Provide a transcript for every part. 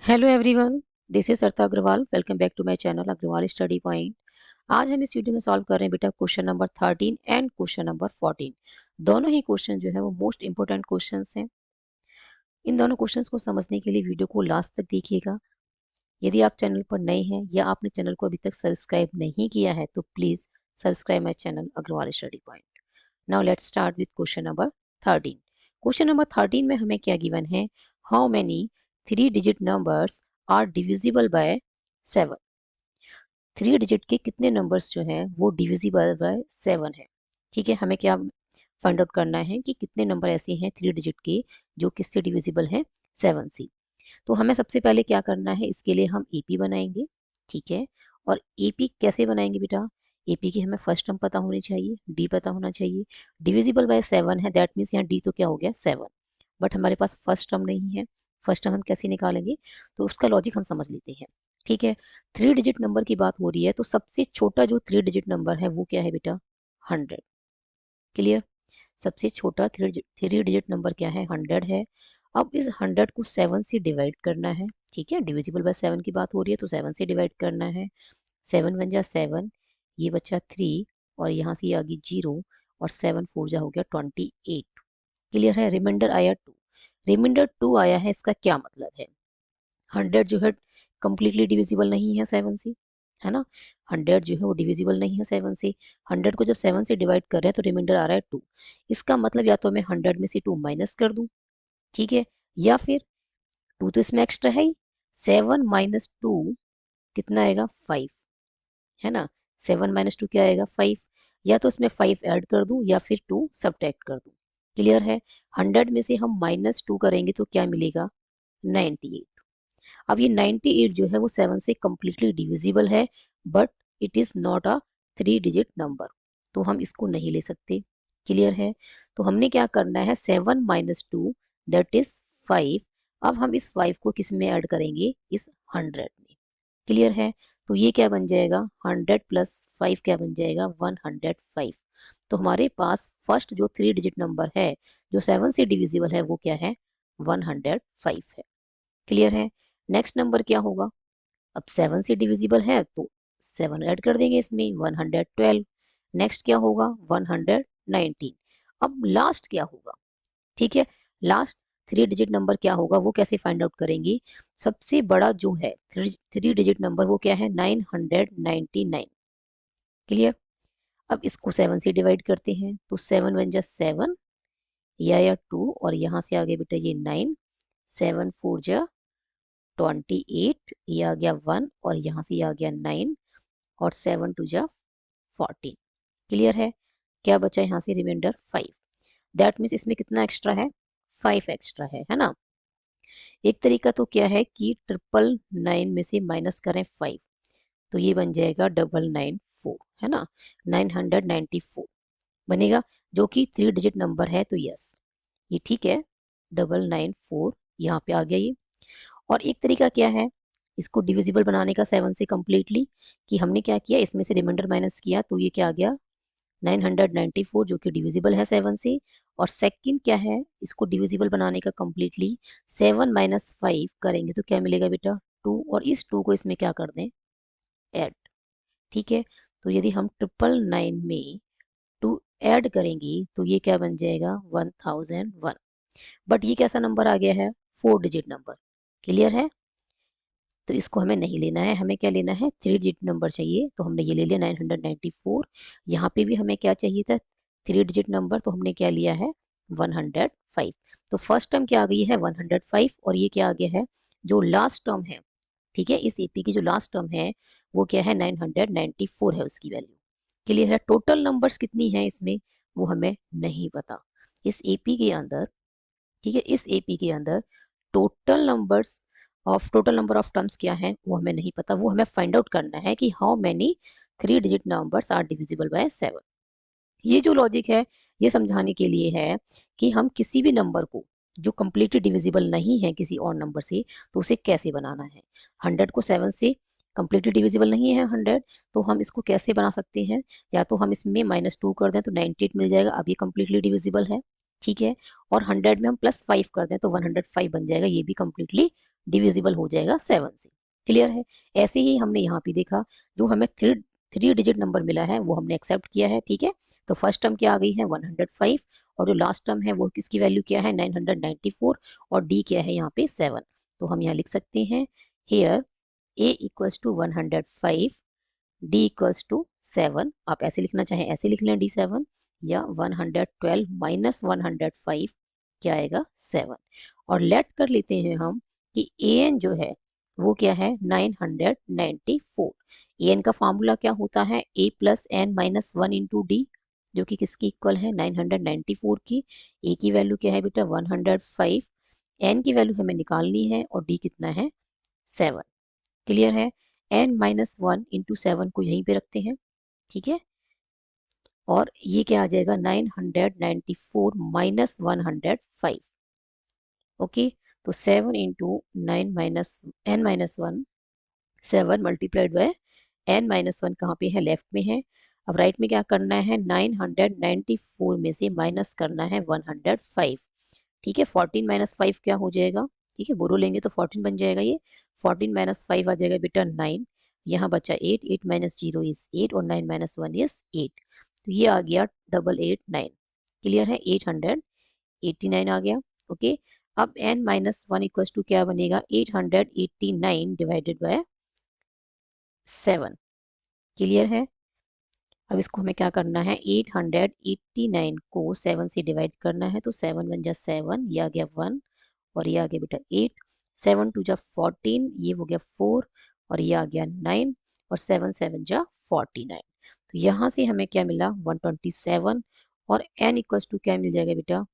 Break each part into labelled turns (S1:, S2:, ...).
S1: Hello everyone, this is Sarita Agrawal. Welcome back to my channel Agrawal study point. आज हम इस video में सॉल्व कर रहे हैं बेटा question number 13 and question number 14। दोनों ही क्वेश्चन जो है वो मोस्ट इंपोर्टेंट क्वेश्चंस हैं। इन दोनों क्वेश्चंस को समझने के लिए वीडियो को लास्ट तक देखिएगा। यदि आप चैनल पर नए हैं या आपने चैनल को अभी तक सब्सक्राइब नहीं किया है तो please subscribe my channel Agrawal study point. Now let's start with question number 13। Question number 13 में हमें क्या गिवन है? How many 3 digit numbers are divisible by 7। 3 digit के कितने नंबर्स जो हैं वो डिविजिबल बाय 7 है। ठीक है, हमें क्या फाइंड आउट करना है कि कितने नंबर ऐसे हैं 3 डिजिट के जो किससे डिविजिबल हैं? 7 से। तो हमें सबसे पहले क्या करना है, इसके लिए हम एपी बनाएंगे। ठीक है, और एपी कैसे बनाएंगे बेटा? एपी की हमें फर्स्ट टर्म पता होनी चाहिए, डी पता होना चाहिए। डिविजिबल बाय 7 है, दैट मीन्स यहाँ डी तो क्या हो गया? 7। बट हमारे पास फर्स्ट टर्म नहीं है। फर्स्ट टर्म हम कैसे निकालेंगे? तो उसका लॉजिक हम समझ लेते हैं। ठीक है, 3 डिजिट नंबर की बात हो रही है तो सबसे छोटा जो 3 डिजिट नंबर है वो क्या है बेटा? 100। क्लियर? सबसे छोटा 3 डिजिट नंबर क्या है? 100 है। अब इस 100 को 7 से डिवाइड करना है। ठीक है, डिविजिबल बाय 7 की बात हो रही है तो 7 से डिवाइड करना है। 7 वन जा 7, ये बचा 3 और यहाँ से ये आ गई 0 और 7 4 जा हो गया 28। क्लियर है? रिमाइंडर आया 2। रिमाइंडर 2 आया है, इसका क्या मतलब है? 100 जो है कंप्लीटली डिविजिबल नहीं है 7 से, है ना? 100 जो है वो डिविजिबल नहीं है 7 से। 100 को जब 7 से डिवाइड कर रहे हैं तो रिमाइंडर आ रहा है 2। इसका मतलब या तो मैं 100 में से 2 माइनस कर दूं, ठीक है, या फिर 2 तो इसमें एक्स्ट्रा है ही। 7 माइनस 2 कितना आएगा? 5, है ना? 7 माइनस 2 क्या आएगा? 5। या तो इसमें 5 ऐड कर दूं या फिर 2 सब्ट्रैक्ट कर दूं। क्लियर है? 100 में से हम माइनस 2 करेंगे तो क्या मिलेगा? 98। अब ये 98 जो है वो 7 से कंप्लीटली डिविजिबल है, but it is not a 3 digit number, तो हम इसको नहीं ले सकते। क्लियर है? तो हमने क्या करना है, 7 माइनस 2 दैट इज 5। अब हम इस 5 को किस में ऐड करेंगे? इस 100 में। क्लियर है? तो ये क्या बन जाएगा? 100 प्लस 5 क्या बन जाएगा? 105। तो हमारे पास फर्स्ट जो 3 डिजिट नंबर है जो 7 से डिविजिबल है वो क्या है? 105 है। क्लियर है? नेक्स्ट नंबर क्या होगा? अब 7 से डिविजिबल है तो 7 ऐड कर देंगे इसमें, 112। नेक्स्ट क्या होगा? 119। अब लास्ट क्या होगा? ठीक है, लास्ट 3 डिजिट नंबर क्या होगा वो कैसे फाइंड आउट करेंगे? सबसे बड़ा जो है 3 डिजिट नंबर वो क्या है? 999। क्लियर? अब इसको 7 से डिवाइड करते हैं तो 7 वन जा 7, या 2 और यहाँ से आगे बेटा ये 9, 7 4 जा 28, ये आ गया 1 और यहाँ से ये आ गया 9 और 7 टू जा 14। क्लियर है? क्या बचा यहाँ से? रिमाइंडर 5। दैट मीन्स इसमें कितना एक्स्ट्रा है? 5 एक्स्ट्रा है ना? एक तरीका तो क्या है कि 999 में से माइनस करें 5, तो ये बन जाएगा 994, है ना? 994 बनेगा, जो कि 3 डिजिट नंबर है, तो यस ये ठीक है। 994 यहाँ पे आ गया ये। और एक तरीका क्या है इसको डिविजिबल बनाने का 7 से कंप्लीटली, कि हमने क्या किया, इसमें से रिमाइंडर माइनस किया तो ये क्या आ गया? 994 जो कि डिविजिबल है 7 से। और सेकंड क्या है, इसको डिविजिबल बनाने का कंप्लीटली 7 माइनस 5 करेंगे तो क्या मिलेगा बेटा? 2, और इस 2 को इसमें क्या कर दें? ऐड। ठीक है, तो यदि हम 999 में 2 ऐड करेंगे तो ये क्या बन जाएगा? 1001। बट ये कैसा नंबर आ गया है? 4 डिजिट नंबर। क्लियर है? तो इसको हमें नहीं लेना है, हमें क्या लेना है? 3 डिजिट नंबर चाहिए, तो हमने ये ले लिया 994। यहाँ पे भी हमें क्या चाहिए था? 3 डिजिट नंबर, तो हमने क्या लिया है? 105। तो फर्स्ट टर्म क्या आ गई है? 105, और ये क्या आ गया है? जो लास्ट टर्म है, ठीक है, इस एपी की जो लास्ट टर्म है वो क्या है? 994 है उसकी वैल्यू। क्लियर है? टोटल नंबर्स कितनी है इसमें वो हमें नहीं पता। इस एपी के अंदर, ठीक है, इस एपी के अंदर टोटल नंबर ऑफ टर्म्स क्या है वो हमें नहीं पता। वो हमें फाइंड आउट करना है कि how many 3 digit numbers are divisible by 7। ये जो लॉजिक है ये समझाने के लिए है कि हम किसी भी नंबर को जो कंप्लीटली डिविजिबल नहीं है किसी और नंबर से, तो उसे कैसे बनाना है। 100 को 7 से कंप्लीटली डिविजिबल नहीं है 100, तो हम इसको कैसे बना सकते हैं? या तो हम इसमें -2 कर दें तो 98 मिल जाएगा, अब ये कंप्लीटली डिविजिबल है। ठीक है, और 100 में हम +5 कर दें तो 105 बन जाएगा, ये भी कंप्लीटली डिविजिबल हो जाएगा 7 से। क्लियर है? ऐसे ही हमने यहाँ पे देखा, जो हमें थ्री डिजिट नंबर मिला है वो हमने एक्सेप्ट किया है। ठीक है, तो फर्स्ट टर्म क्या आ गई है 105, और जो लास्ट टर्म है वो किसकी वैल्यू क्या है 994, और डी क्या है यहाँ पे 7। तो हम यहाँ लिख सकते हैं here a equals to 105, d equals to 7। आप ऐसे लिखना चाहें ऐसे लिख लें d7, या 112 माइनस 105 क्या आएगा 7। और लेट कर लेते हैं हम कि an जो है वो क्या है 994। an का फॉर्मूला क्या होता है a plus N minus 1 into D, जो कि किसकी इक्वल है 994 की। a की वैल्यू क्या है बेटा 105, n की वैल्यू हमें निकालनी है, और d कितना है 7। क्लियर है? n-1 इंटू 7 को यहीं पे रखते हैं। ठीक है, और ये क्या आ जाएगा 994 माइनस 105। ओके, तो 7 into 9 minus n-1, 7 multiplied by n-1 कहाँ पे है लेफ्ट में है। अब राइट में क्या करना है 994 में से माइनस करना है 105। ठीक है, 14 माइनस 5 क्या हो जाएगा, ठीक है बोरो लेंगे तो 14 बन जाएगा, ये 14 माइनस 5 आ जाएगा बेटा 9, यहाँ बचा 8, 8 माइनस 0 इज 8, और 9 माइनस 1 इज 8, तो ये आ गया 889। क्लियर है? 889 आ गया। ओके, अब n-1 इक्वल्स टू क्या बनेगा 889 डिवाइडेड बाय 7। क्लियर है? अब इसको हमें क्या करना है 889 को 7 से डिवाइड करना है, तो 7 बन जा 7, ये आ गया 1, और ये आ गया बेटा 8, 7 टू जा 14, ये हो गया 4, और ये आ गया 9, और 7 7 जा 49। तो यहाँ से हमें क्या मिला 127, और n इक्वल्स टू क्या मिल जाएगा बेटा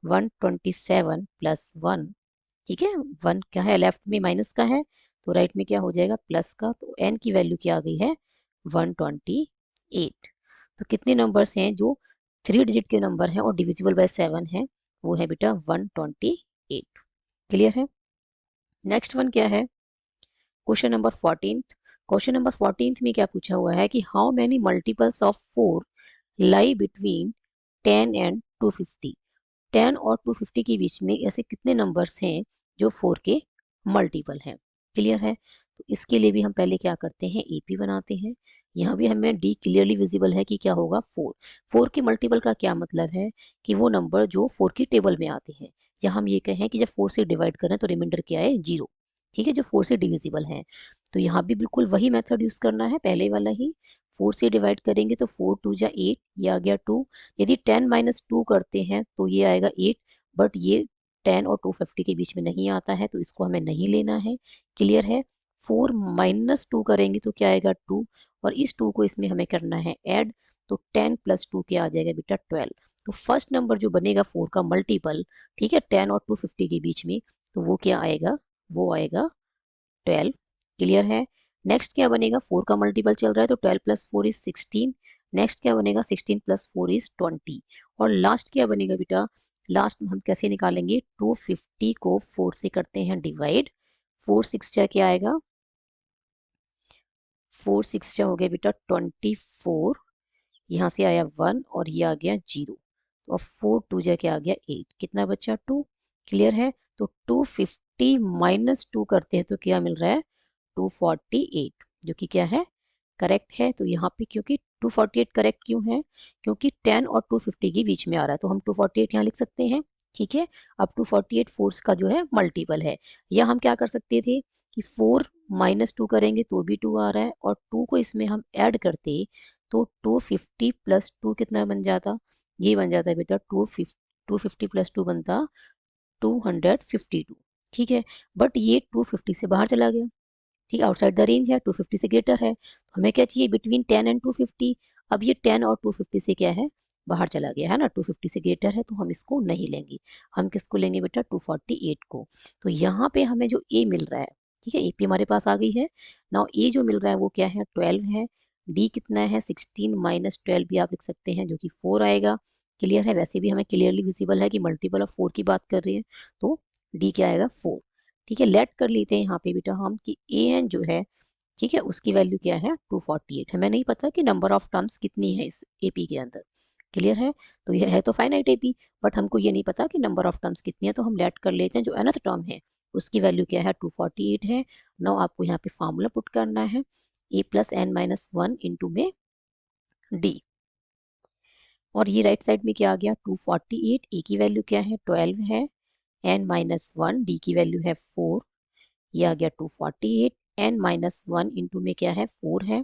S1: 127 प्लस 1। ठीक है, 1 क्या है लेफ्ट में माइनस का है, तो राइट में क्या हो जाएगा प्लस का, तो n की वैल्यू क्या आ गई है 128। तो कितने नंबर्स हैं जो 3 डिजिट के नंबर हैं और डिविजिबल बाय 7 है, वो है बेटा 128। क्लियर है? नेक्स्ट वन क्या है क्वेश्चन नंबर 14। क्वेश्चन नंबर 14 में क्या पूछा हुआ है कि how many multiples of 4 lie between 10 and 250। 10 और 250 के बीच में ऐसे कितने नंबर्स हैं जो 4 के मल्टीपल हैं। क्लियर है? तो इसके लिए भी हम पहले क्या करते हैं एपी बनाते हैं। यहाँ भी हमें डी क्लियरली विजिबल है कि क्या होगा 4। 4 के मल्टीपल का क्या मतलब है कि वो नंबर जो 4 की टेबल में आते हैं, या हम ये कहें कि जब 4 से डिवाइड करें तो रिमाइंडर क्या है 0। ठीक है, जो 4 से डिविजिबल है। तो यहाँ भी बिल्कुल वही मेथड यूज करना है, पहले वाला ही। 4 से डिवाइड करेंगे तो 4 2 जा 8, ये आ गया 2। यदि 10 माइनस 2 करते हैं तो ये आएगा 8, बट ये 10 और 250 के बीच में नहीं आता है, तो इसको हमें नहीं लेना है। क्लियर है? 4 माइनस 2 करेंगे तो क्या आएगा 2, और इस 2 को इसमें हमें करना है ऐड, तो 10 प्लस 2 क्या आ जाएगा बेटा 12। तो फर्स्ट नंबर जो बनेगा 4 का मल्टीपल, ठीक है 10 और 250 के बीच में, तो वो क्या आएगा, वो आएगा 12। क्लियर है? नेक्स्ट क्या बनेगा 4 का मल्टीपल चल रहा है, तो 12 प्लस 4 इज 16। नेक्स्ट क्या बनेगा 16 प्लस 4 इज 20। और लास्ट क्या बनेगा बेटा, लास्ट में हम कैसे निकालेंगे 250 को 4 से करते हैं डिवाइड, 4 6 क्या आएगा 4 6 हो गया बेटा 24, यहाँ से आया 1 और ये आ गया 0, तो अब 4 2 क्या आ गया 8, कितना बचा 2। क्लियर है? तो 250 माइनस 2 करते हैं तो क्या मिल रहा है 248, जो कि क्या है करेक्ट है। तो यहाँ पे क्योंकि 248 करेक्ट क्यों है, क्योंकि 10 और 250 के बीच में आ रहा है, तो हम 248 यहाँ लिख सकते हैं। ठीक है, अब 248 फोर्स का जो है मल्टीपल है, या हम क्या कर सकते थे कि 4 माइनस 2 करेंगे तो भी 2 आ रहा है, और 2 को इसमें हम ऐड करते तो 250 प्लस 2 कितना बन जाता, ये बन जाता है बेटा 250 प्लस 2 बनता 252। ठीक है, बट ये 250 से बाहर चला गया, ठीक है आउटसाइड द रेंज है, 250 से ग्रेटर है, तो हमें क्या चाहिए बिटवीन 10 एंड 250। अब ये 10 और 250 से क्या है बाहर चला गया है ना, 250 से ग्रेटर है, तो हम इसको नहीं लेंगे। हम किसको लेंगे बेटा 248 को। तो यहाँ पे हमें जो ए मिल रहा है, ठीक है एपी हमारे पास आ गई है। नाउ ए जो मिल रहा है वो क्या है 12 है। डी कितना है 16 माइनस 12 भी आप लिख सकते हैं, जो कि 4 आएगा। क्लियर है? वैसे भी हमें क्लियरली विजिबल है कि मल्टीपल ऑफ 4 की बात कर रही है, तो डी क्या आएगा 4। ठीक है, लेट कर लेते हैं यहाँ पे बेटा हम कि ए एन जो है, ठीक है उसकी वैल्यू क्या है 248। हमें नहीं पता कि नंबर ऑफ टर्म्स कितनी है इस एपी के अंदर। क्लियर है? तो यह है तो फाइनाइट ए पी, बट हमको ये नहीं पता कि नंबर ऑफ टर्म्स कितनी है, तो हम लेट कर लेते हैं जो nth टर्म है उसकी वैल्यू क्या है 248 है। नाउ आपको यहाँ पे फार्मूला पुट करना है A plus N minus one into में डी, और ये राइट साइड में क्या आ गया 248, ए की वैल्यू क्या है 12 है, एन माइनस वन डी की वैल्यू है 4, ये आ गया 248, एन माइनस वन इंटू में क्या है 4 है।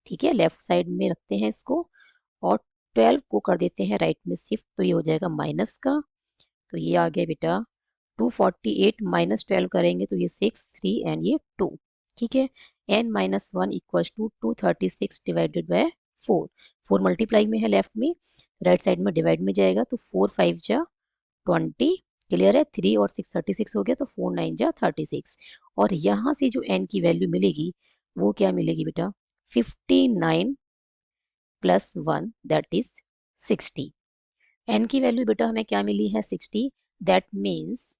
S1: ठीक है, लेफ्ट साइड में रखते हैं इसको और 12 को कर देते हैं राइट में शिफ्ट, तो ये हो जाएगा माइनस का, तो ये आ गया बेटा 248 माइनस 12 करेंगे तो ये 6 3 एंड ये 2। ठीक है, n minus one equals to 236 divided by 4, 4 multiply में है लेफ्ट में, राइट साइड में डिवाइड में जाएगा तो 4 5 जा 20, क्लियर है, 3 और 6 36 हो गया तो 4 9 जा 36, और यहाँ से जो n की वैल्यू मिलेगी वो क्या मिलेगी बेटा 59 plus one that is 60। n की वैल्यू बेटा हमें क्या मिली है 60, that means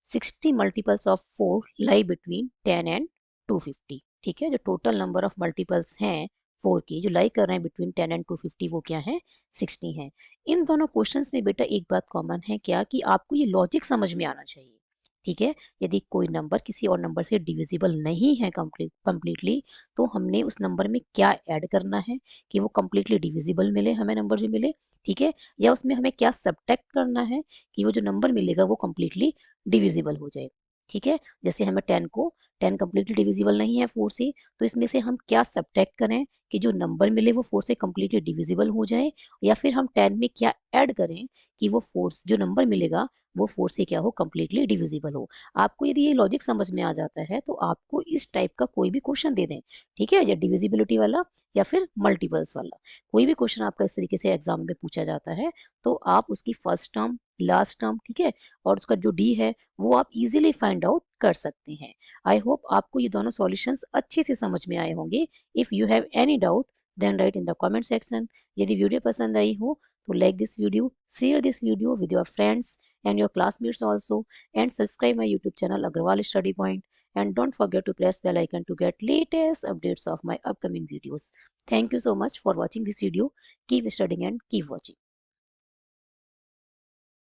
S1: 60 multiples of 4 lie between 10 and 250। ठीक है, जो टोटल नंबर ऑफ मल्टीपल्स हैं 4 की जो लाई कर रहे हैं बिटवीन 10 एंड 250 वो क्या है 60 है। इन दोनों क्वेश्चंस में बेटा एक बात कॉमन है क्या कि आपको ये लॉजिक समझ में आना चाहिए। ठीक है, यदि कोई नंबर किसी और नंबर से डिविजिबल नहीं है कंप्लीटली, तो हमने उस नंबर में क्या ऐड करना है कि वो कंप्लीटली डिविजिबल मिले हमें नंबर जो मिले। ठीक है, या उसमें हमें क्या सब्ट्रैक्ट करना है कि वो जो नंबर मिलेगा वो कंप्लीटली डिविजिबल हो जाए। ठीक है, जैसे हमें 10 को 10 कंप्लीटली डिविजिबल नहीं है 4 से, तो इसमें से हम क्या सब्ट्रैक्ट करें कि जो नंबर मिले वो 4 से कंप्लीटली डिविजिबल हो जाए, या फिर हम 10 में क्या ऐड करें कि वो 4 जो नंबर मिलेगा वो 4 से क्या हो कंप्लीटली डिविजिबल हो। आपको यदि ये लॉजिक समझ में आ जाता है तो आपको इस टाइप का कोई भी क्वेश्चन दे दें, ठीक है, या डिविजिबिलिटी वाला या फिर मल्टीपल्स वाला, कोई भी क्वेश्चन आपका इस तरीके से एग्जाम में पूछा जाता है तो आप उसकी फर्स्ट टर्म लास्ट टर्म, ठीक है, और उसका जो डी है वो आप इजीली फाइंड आउट कर सकते हैं। आई होप आपको ये दोनों सॉल्यूशंस अच्छे से समझ में आए होंगे। If you have any doubt then write in the comment section. यदि वीडियो पसंद आई हो तो like this video, share this video with your friends and your classmates also, and subscribe my YouTube channel Agrawal Study Point, and don't forget to press bell icon to get latest updates of my upcoming videos. Thank you so much for watching this video. Keep studying and keep watching.